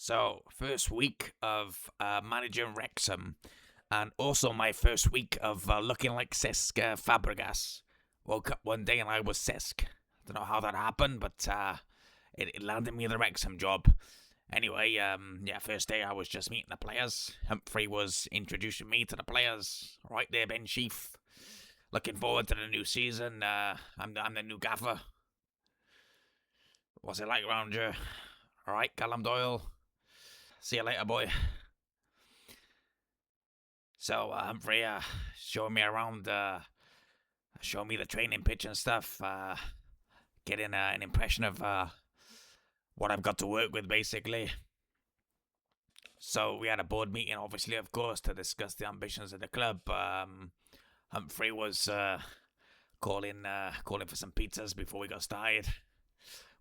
So, first week of managing Wrexham, and also my first week of looking like Cesc Fabregas. Woke up one day and I was Cesc. Don't know how that happened, but it landed me the Wrexham job. Anyway, first day I was just meeting the players. Humphrey was introducing me to the players. Right there, Ben Sheaf. Looking forward to the new season. I'm the new gaffer. What's it like around you? Alright, Callum Doyle. See you later, boy. So, Humphrey, showing me around, showing me the training pitch and stuff, getting an impression of what I've got to work with, basically. So, we had a board meeting, obviously, of course, to discuss the ambitions of the club. Humphrey was calling for some pizzas before we got started.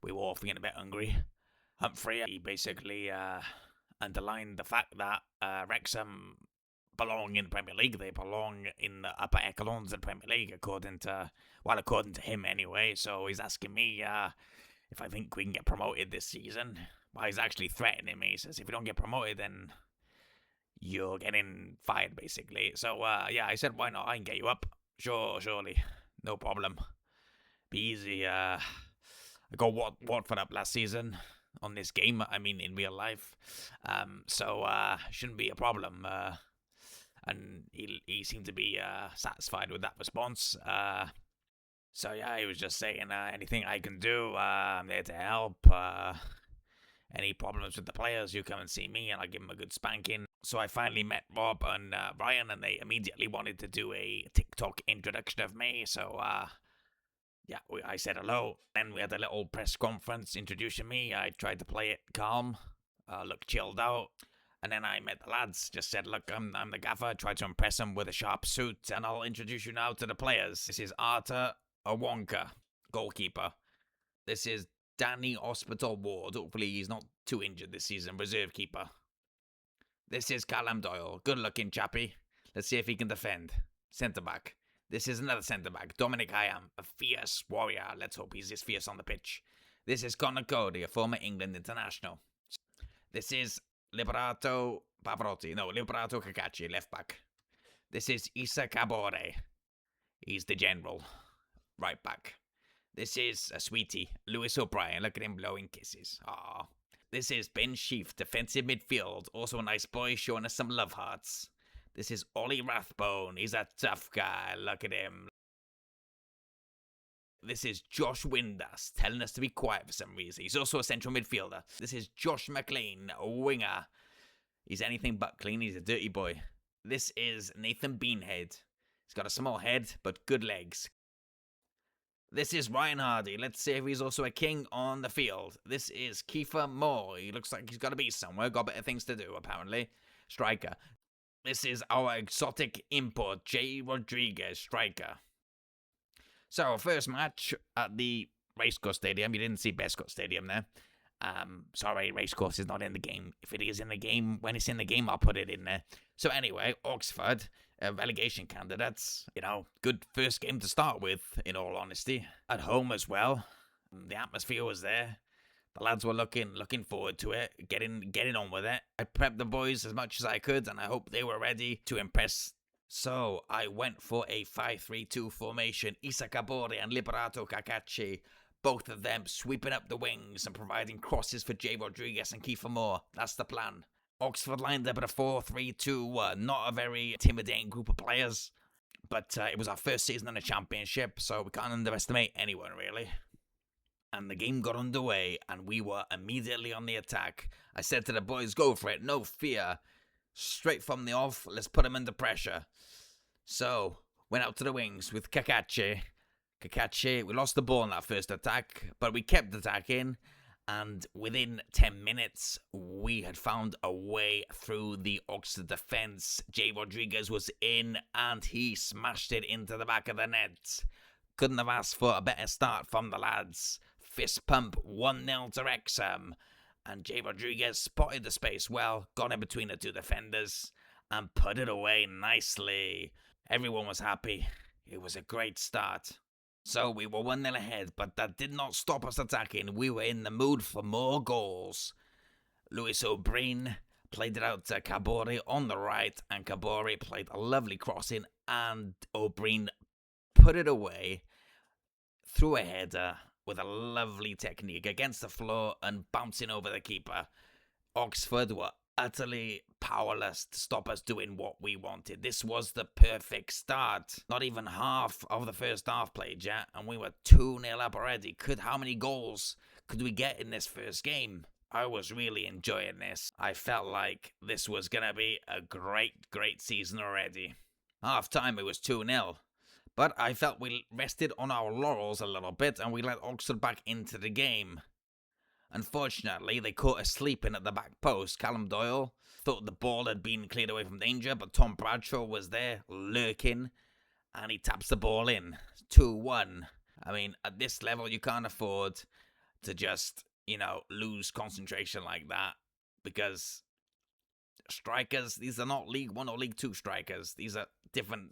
We were all feeling a bit hungry. Humphrey, he basically underlined the fact that Wrexham belong in the Premier League. They belong in the upper echelons of the Premier League, according to him anyway. So he's asking me if I think we can get promoted this season. Well, he's actually threatening me. He says, if we don't get promoted, then you're getting fired, basically. So, I said, why not? I can get you up. Surely. No problem. Be easy. I got Watford up last season on this game, I mean, in real life. So shouldn't be a problem. And he seemed to be satisfied with that response. So yeah, he was just saying, anything I can do, I'm there to help. Any problems with the players, you come and see me, and I'll give them a good spanking. So I finally met Rob and Ryan, and they immediately wanted to do a TikTok introduction of me. So I said hello. Then we had a little press conference introducing me. I tried to play it calm, look chilled out. And then I met the lads, just said, look, I'm the gaffer. Tried to impress them with a sharp suit, and I'll introduce you now to the players. This is Arthur Awonka, goalkeeper. This is Danny Hospital Ward. Hopefully he's not too injured this season, reserve keeper. This is Callum Doyle, good-looking chappy. Let's see if he can defend. Centre-back. This is another centre-back, Dominic Hyam, a fierce warrior. Let's hope he's as fierce on the pitch. This is Connor Cody, a former England international. This is Liberato Cacace, left back. This is Issa Kabore. He's the general, right back. This is a sweetie, Lewis O'Brien. Look at him blowing kisses. Aww. This is Ben Sheaf, defensive midfield. Also a nice boy, showing us some love hearts. This is Ollie Rathbone. He's a tough guy. Look at him. This is Josh Windass, telling us to be quiet for some reason. He's also a central midfielder. This is Josh McLean, a winger. He's anything but clean. He's a dirty boy. This is Nathan Beanhead. He's got a small head, but good legs. This is Ryan Hardy. Let's see if he's also a king on the field. This is Kiefer Moore. He looks like he's got to be somewhere. Got better things to do, apparently. Striker. This is our exotic import, Jay Rodriguez, striker. So, first match at the Racecourse Stadium. You didn't see Bestcourt Stadium there. Sorry, Racecourse is not in the game. If it is in the game, when it's in the game, I'll put it in there. So anyway, Oxford, relegation candidates. Good first game to start with, in all honesty. At home as well. The atmosphere was there. The lads were looking forward to it, getting on with it. I prepped the boys as much as I could, and I hope they were ready to impress. So I went for a 5-3-2 formation. Issa Kabore and Liberato Cacace, both of them sweeping up the wings and providing crosses for Jay Rodriguez and Kiefer Moore. That's the plan. Oxford lined up at a 4-3-2. Not a very intimidating group of players, but it was our first season in the championship, so we can't underestimate anyone, really. And the game got underway, and we were immediately on the attack. I said to the boys, go for it, no fear. Straight from the off, let's put him under pressure. So, went out to the wings with Cacace. We lost the ball in that first attack, but we kept attacking, and within 10 minutes, we had found a way through the Oxford defence. Jay Rodriguez was in, and he smashed it into the back of the net. Couldn't have asked for a better start from the lads. Fist pump, 1-0 to Wrexham. And Jay Rodriguez spotted the space well, got in between the two defenders, and put it away nicely. Everyone was happy. It was a great start. So we were 1-0 ahead, but that did not stop us attacking. We were in the mood for more goals. Lewis O'Brien played it out to Kabore on the right, and Kabore played a lovely crossing, and O'Brien put it away through a header with a lovely technique against the floor and bouncing over the keeper. Oxford were utterly powerless to stop us doing what we wanted. This was the perfect start. Not even half of the first half played yet, and we were 2-0 up already. How many goals could we get in this first game? I was really enjoying this. I felt like this was going to be a great season already. Half time it was 2-0. But I felt we rested on our laurels a little bit and we let Oxford back into the game. Unfortunately, they caught us sleeping at the back post. Callum Doyle thought the ball had been cleared away from danger, but Tom Bradshaw was there lurking and he taps the ball in. 2-1. I mean, at this level, you can't afford to just, lose concentration like that, because strikers, these are not League 1 or League 2 strikers. These are different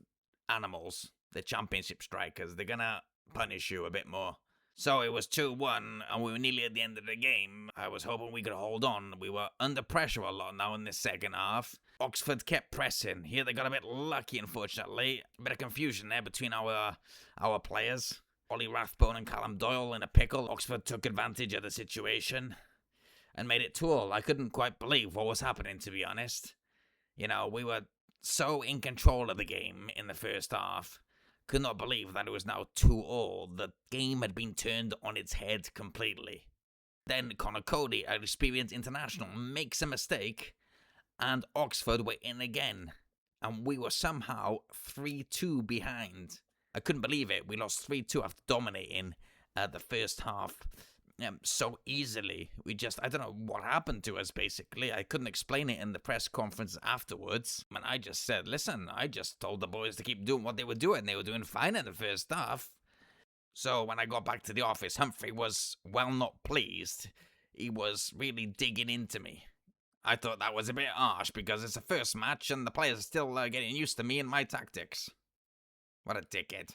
animals. They're championship strikers. They're going to punish you a bit more. So it was 2-1, and we were nearly at the end of the game. I was hoping we could hold on. We were under pressure a lot now in this second half. Oxford kept pressing. Here they got a bit lucky, unfortunately. A bit of confusion there between our players. Ollie Rathbone and Callum Doyle in a pickle. Oxford took advantage of the situation and made it 2-2. I couldn't quite believe what was happening, to be honest. We were so in control of the game in the first half. Could not believe that it was now 2-2. The game had been turned on its head completely. Then Connor Cody, an experienced international, makes a mistake, and Oxford were in again. And we were somehow 3-2 behind. I couldn't believe it. We lost 3-2 after dominating the first half so easily. I don't know what happened to us, basically. I couldn't explain it in the press conference afterwards. And I just said, listen, I just told the boys to keep doing what they were doing. They were doing fine in the first half. So when I got back to the office, Humphrey was, well, not pleased. He was really digging into me. I thought that was a bit harsh because it's a first match and the players are still getting used to me and my tactics. What a dickhead.